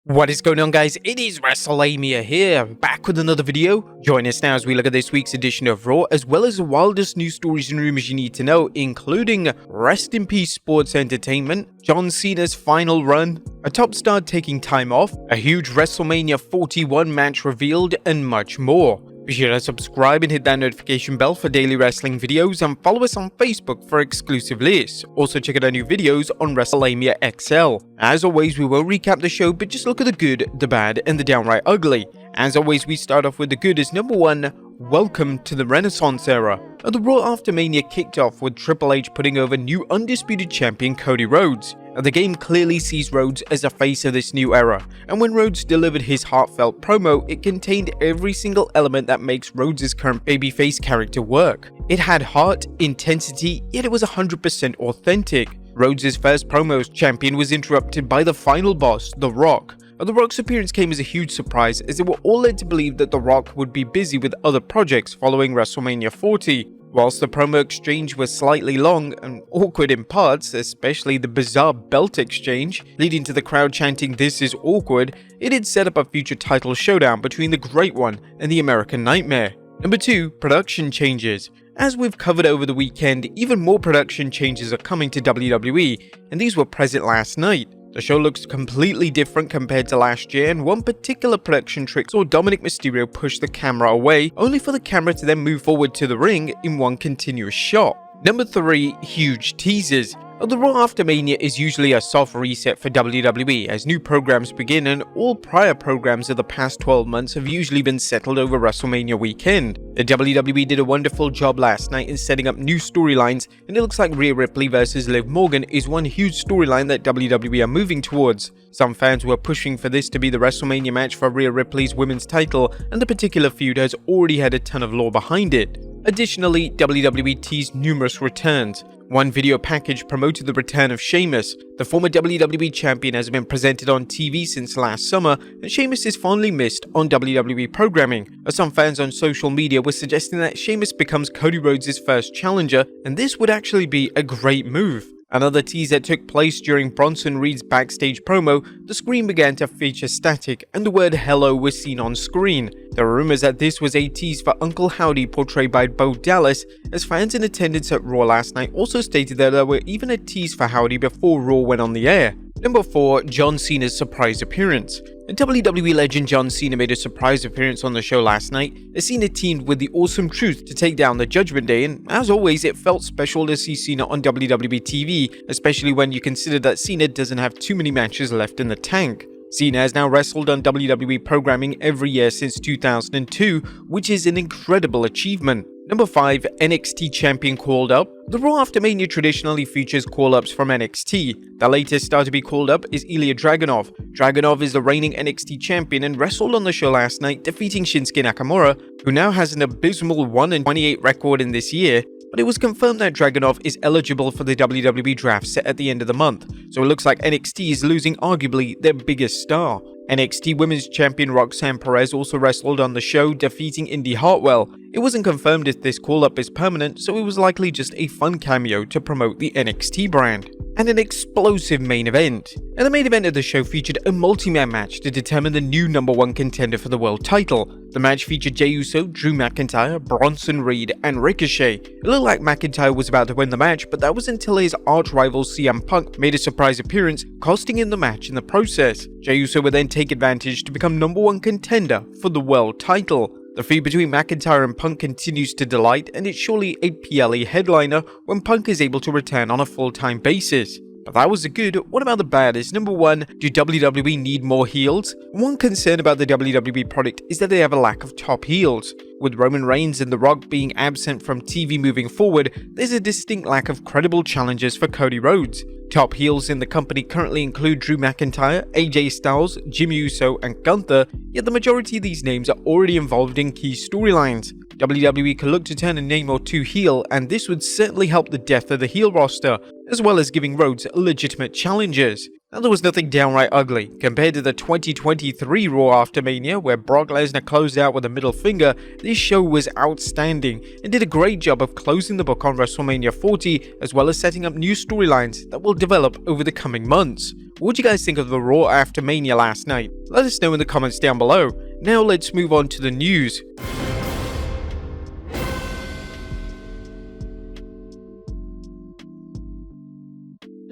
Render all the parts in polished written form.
What is going on, guys? It is Wrestlelamia here, back with another video. Join us now as we look at this week's edition of Raw, as well as the wildest news stories and rumors you need to know, including Rest in Peace Sports Entertainment, John Cena's final run, a top star taking time off, a huge WrestleMania 41 match revealed, and much more. Be sure to subscribe and hit that notification bell for daily wrestling videos, and follow us on Facebook for exclusive lists. Also check out our new videos on Wrestlelamia XL. As always, we will recap the show, but just look at the good, the bad, and the downright ugly. As always, we start off with the good as number 1, welcome to the Renaissance era. The Raw after Mania kicked off with Triple H putting over new undisputed champion Cody Rhodes. The game clearly sees Rhodes as a face of this new era, and when Rhodes delivered his heartfelt promo, it contained every single element that makes Rhodes' current babyface character work. It had heart, intensity, yet it was 100% authentic. Rhodes' first promo as champion was interrupted by the final boss, The Rock. The Rock's appearance came as a huge surprise, as they were all led to believe that The Rock would be busy with other projects following WrestleMania 40. Whilst the promo exchange was slightly long and awkward in parts, especially the bizarre belt exchange, leading to the crowd chanting "This is awkward," it had set up a future title showdown between the Great One and the American Nightmare. Number 2, production changes. As we've covered over the weekend, even more production changes are coming to WWE, and these were present last night. The show looks completely different compared to last year, and one particular production trick saw Dominic Mysterio push the camera away, only for the camera to then move forward to the ring in one continuous shot. Number 3, huge teasers. The Raw after Mania is usually a soft reset for WWE as new programs begin, and all prior programs of the past 12 months have usually been settled over WrestleMania weekend. The WWE did a wonderful job last night in setting up new storylines, and it looks like Rhea Ripley vs Liv Morgan is one huge storyline that WWE are moving towards. Some fans were pushing for this to be the WrestleMania match for Rhea Ripley's women's title, and the particular feud has already had a ton of lore behind it. Additionally, WWE teased numerous returns. One video package promoted the return of Sheamus. The former WWE champion has been presented on TV since last summer, and Sheamus is fondly missed on WWE programming. Some fans on social media were suggesting that Sheamus becomes Cody Rhodes' first challenger, and this would actually be a great move. Another teaser took place during Bronson Reed's backstage promo. The screen began to feature static, and the word hello was seen on screen. There were rumors that this was a tease for Uncle Howdy portrayed by Bo Dallas, as fans in attendance at Raw last night also stated that there were even a tease for Howdy before Raw went on the air. Number 4, John Cena's surprise appearance. WWE legend John Cena made a surprise appearance on the show last night, as Cena teamed with the Awesome Truth to take down the Judgment Day, and as always it felt special to see Cena on WWE TV, especially when you consider that Cena doesn't have too many matches left in the tank. Cena has now wrestled on WWE programming every year since 2002, which is an incredible achievement. Number 5, NXT champion called up. The Raw after Mania traditionally features call-ups from NXT. The latest star to be called up is Ilya Dragunov. Dragunov is the reigning NXT champion and wrestled on the show last night, defeating Shinsuke Nakamura, who now has an abysmal 1-28 record in this year. But it was confirmed that Dragunov is eligible for the WWE draft set at the end of the month, so it looks like NXT is losing arguably their biggest star. NXT Women's Champion Roxanne Perez also wrestled on the show, defeating Indy Hartwell. It wasn't confirmed if this call-up is permanent, so it was likely just a fun cameo to promote the NXT brand. And an explosive main event. And the main event of the show featured a multi-man match to determine the new number 1 contender for the world title. The match featured Jey Uso, Drew McIntyre, Bronson Reed, and Ricochet. It looked like McIntyre was about to win the match, but that was until his arch-rival CM Punk made a surprise appearance, costing him the match in the process. Jey Uso would then take advantage to become number 1 contender for the world title. The feud between McIntyre and Punk continues to delight, and it's surely a PLE headliner when Punk is able to return on a full-time basis. But that was the good. What about the bad? Is number 1, do WWE need more heels? One concern about the WWE product is that they have a lack of top heels. With Roman Reigns and The Rock being absent from TV moving forward, there's a distinct lack of credible challengers for Cody Rhodes. Top heels in the company currently include Drew McIntyre, AJ Styles, Jimmy Uso, and Gunther, yet the majority of these names are already involved in key storylines. WWE could look to turn a name or two heel, and this would certainly help the depth of the heel roster, as well as giving Rhodes legitimate challengers. Now, there was nothing downright ugly compared to the 2023 Raw after Mania, where Brock Lesnar closed out with a middle finger. This show was outstanding and did a great job of closing the book on WrestleMania 40, as well as setting up new storylines that will develop over the coming months. What do you guys think of the Raw after Mania last night? Let us know in the comments down below. Now let's move on to the news.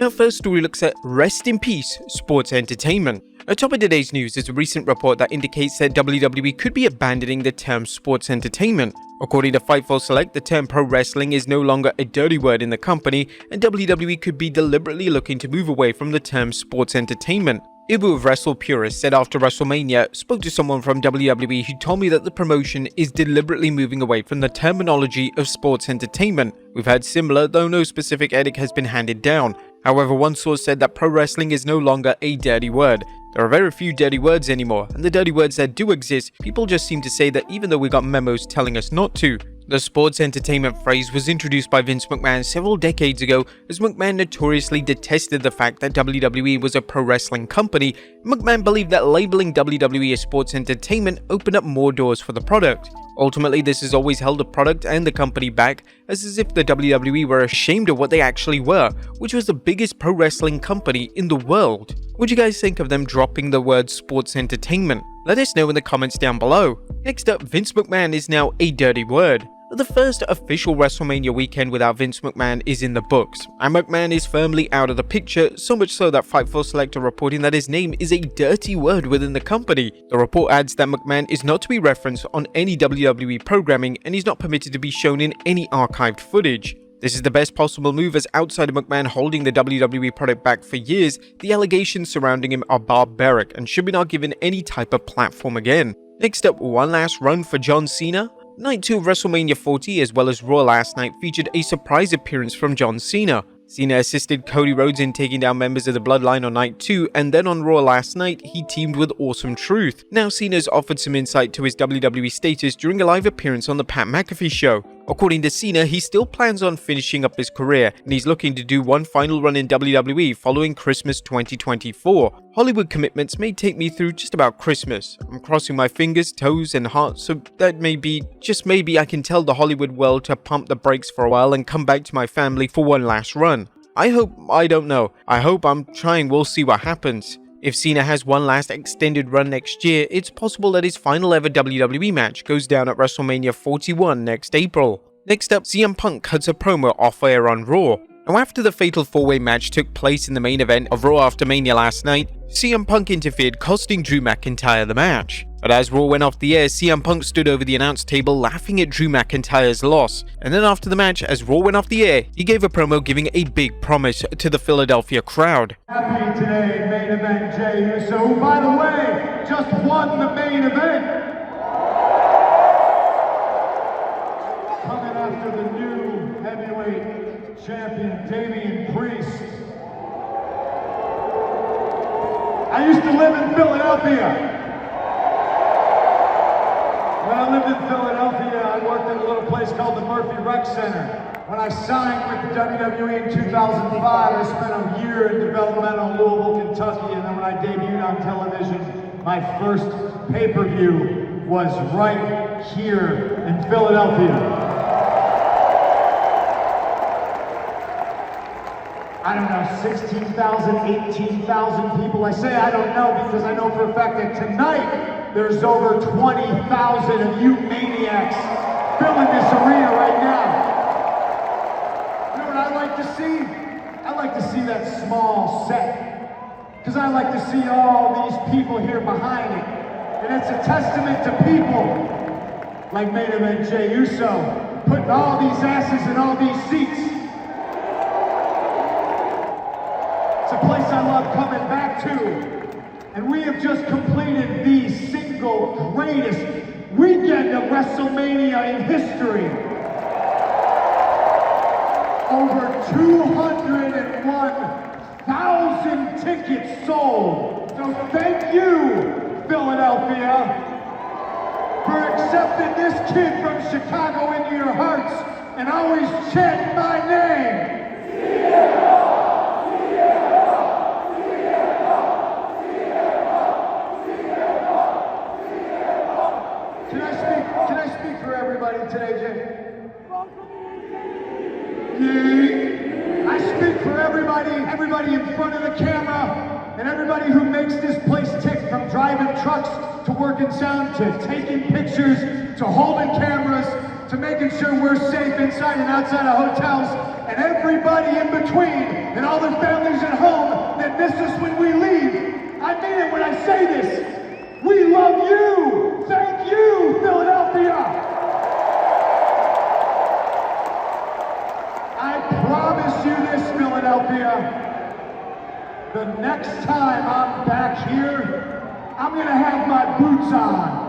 Our first story looks at Rest in Peace Sports Entertainment. Atop of today's news is a recent report that indicates that WWE could be abandoning the term sports entertainment. According to Fightful Select, the term pro wrestling is no longer a dirty word in the company, and WWE could be deliberately looking to move away from the term sports entertainment. Ibu of Wrestle Purist said after WrestleMania, spoke to someone from WWE who told me that the promotion is deliberately moving away from the terminology of sports entertainment. We've had similar, though no specific edict has been handed down. However, one source said that pro wrestling is no longer a dirty word. There are very few dirty words anymore, and the dirty words that do exist, people just seem to say that even though we got memos telling us not to. The sports entertainment phrase was introduced by Vince McMahon several decades ago, as McMahon notoriously detested the fact that WWE was a pro wrestling company. McMahon believed that labeling WWE as sports entertainment opened up more doors for the product. Ultimately, this has always held the product and the company back, as if the WWE were ashamed of what they actually were, which was the biggest pro wrestling company in the world. What do you guys think of them dropping the word sports entertainment? Let us know in the comments down below. Next up, Vince McMahon is now a dirty word. The first official WrestleMania weekend without Vince McMahon is in the books, and McMahon is firmly out of the picture, so much so that Fightful Select are reporting that his name is a dirty word within the company. The report adds that McMahon is not to be referenced on any WWE programming, and he's not permitted to be shown in any archived footage. This is the best possible move, as outside of McMahon holding the WWE product back for years, the allegations surrounding him are barbaric and should be not given any type of platform again. Next up, one last run for John Cena. Night 2 of WrestleMania 40 as well as Raw last night featured a surprise appearance from John Cena. Cena assisted Cody Rhodes in taking down members of the Bloodline on Night 2, and then on Raw last night, he teamed with Awesome Truth. Now Cena's offered some insight to his WWE status during a live appearance on the Pat McAfee show. According to Cena, he still plans on finishing up his career, and he's looking to do one final run in WWE following Christmas 2024. Hollywood commitments may take me through just about Christmas. I'm crossing my fingers, toes, and heart, so that maybe, just maybe, I can tell the Hollywood world to pump the brakes for a while and come back to my family for one last run. I don't know. I hope I'm trying, we'll see what happens. If Cena has one last extended run next year, it's possible that his final ever WWE match goes down at WrestleMania 41 next April. Next up, CM Punk cuts a promo off air on Raw. Now, after the fatal 4-way match took place in the main event of Raw after Mania last night, CM Punk interfered, costing Drew McIntyre the match. But as Raw went off the air, CM Punk stood over the announce table laughing at Drew McIntyre's loss. And then after the match, as Raw went off the air, he gave a promo giving a big promise to the Philadelphia crowd. Happy today, main event Jey Uso, who, by the way, just won the main event. Coming after the new heavyweight champion, Damian Priest. I used to live in Philadelphia. When I lived in Philadelphia, I worked at a little place called the Murphy Rec Center. When I signed with the WWE in 2005, I spent a year in developmental Louisville, Kentucky, and then when I debuted on television, my first pay-per-view was right here in Philadelphia. I don't know, 16,000, 18,000 people. I say I don't know because I know for a fact that tonight there's over 20,000 of you maniacs filling this arena right now. You know what I like to see? I like to see that small set because I like to see all these people here behind it. And it's a testament to people like main event Jey Uso putting all these asses in all these seats. It's a place I love coming back to. And we have just completed the single greatest weekend of WrestleMania in history. Over 201,000 tickets sold. So thank you, Philadelphia, for accepting this kid from Chicago into your hearts and always chanting my name. everybody today, Jay? Yeah. I speak for everybody in front of the camera, and everybody who makes this place tick, from driving trucks to working sound to taking pictures to holding cameras to making sure we're safe inside and outside of hotels, and everybody in between, and all the families at home that miss us when we leave. I mean it when I say this. We love you. Thank you, Philadelphia. I promise you this, Philadelphia. The next time I'm back here, I'm gonna have my boots on.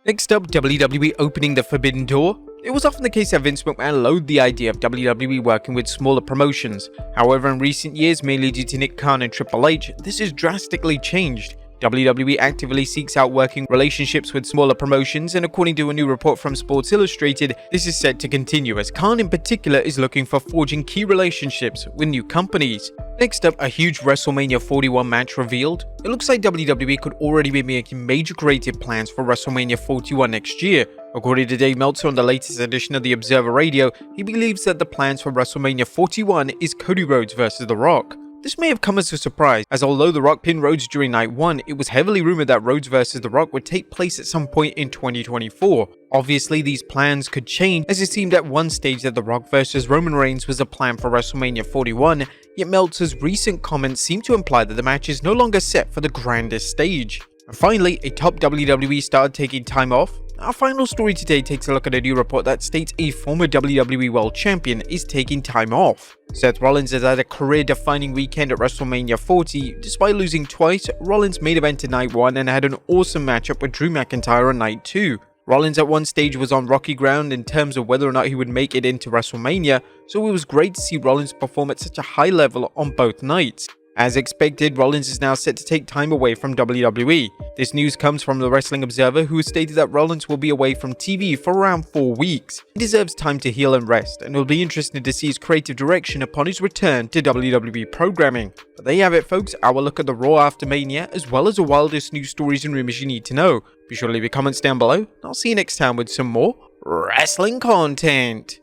Next up, WWE opening the forbidden door. It was often the case that Vince McMahon loathed the idea of WWE working with smaller promotions. However, in recent years, mainly due to Nick Khan and Triple H, this has drastically changed. WWE actively seeks out working relationships with smaller promotions, and according to a new report from Sports Illustrated, this is set to continue, as Khan in particular is looking for forging key relationships with new companies. Next up, a huge WrestleMania 41 match revealed. It looks like WWE could already be making major creative plans for WrestleMania 41 next year. According to Dave Meltzer on the latest edition of the Observer Radio, he believes that the plans for WrestleMania 41 is Cody Rhodes versus The Rock. This may have come as a surprise, as although The Rock pinned Rhodes during Night 1, it was heavily rumored that Rhodes vs. The Rock would take place at some point in 2024. Obviously, these plans could change, as it seemed at one stage that The Rock vs. Roman Reigns was a plan for WrestleMania 41, yet Meltzer's recent comments seem to imply that the match is no longer set for the grandest stage. And finally, a top WWE star taking time off. Our final story today takes a look at a new report that states a former WWE World Champion is taking time off. Seth Rollins has had a career-defining weekend at WrestleMania 40. Despite losing twice, Rollins main evented Night 1 and had an awesome matchup with Drew McIntyre on Night 2. Rollins at one stage was on rocky ground in terms of whether or not he would make it into WrestleMania, so it was great to see Rollins perform at such a high level on both nights. As expected, Rollins is now set to take time away from WWE. This news comes from the Wrestling Observer, who stated that Rollins will be away from TV for around 4 weeks. He deserves time to heal and rest, and it will be interesting to see his creative direction upon his return to WWE programming. But there you have it, folks, our look at the Raw after Mania, as well as the wildest news stories and rumors you need to know. Be sure to leave your comments down below, and I'll see you next time with some more wrestling content.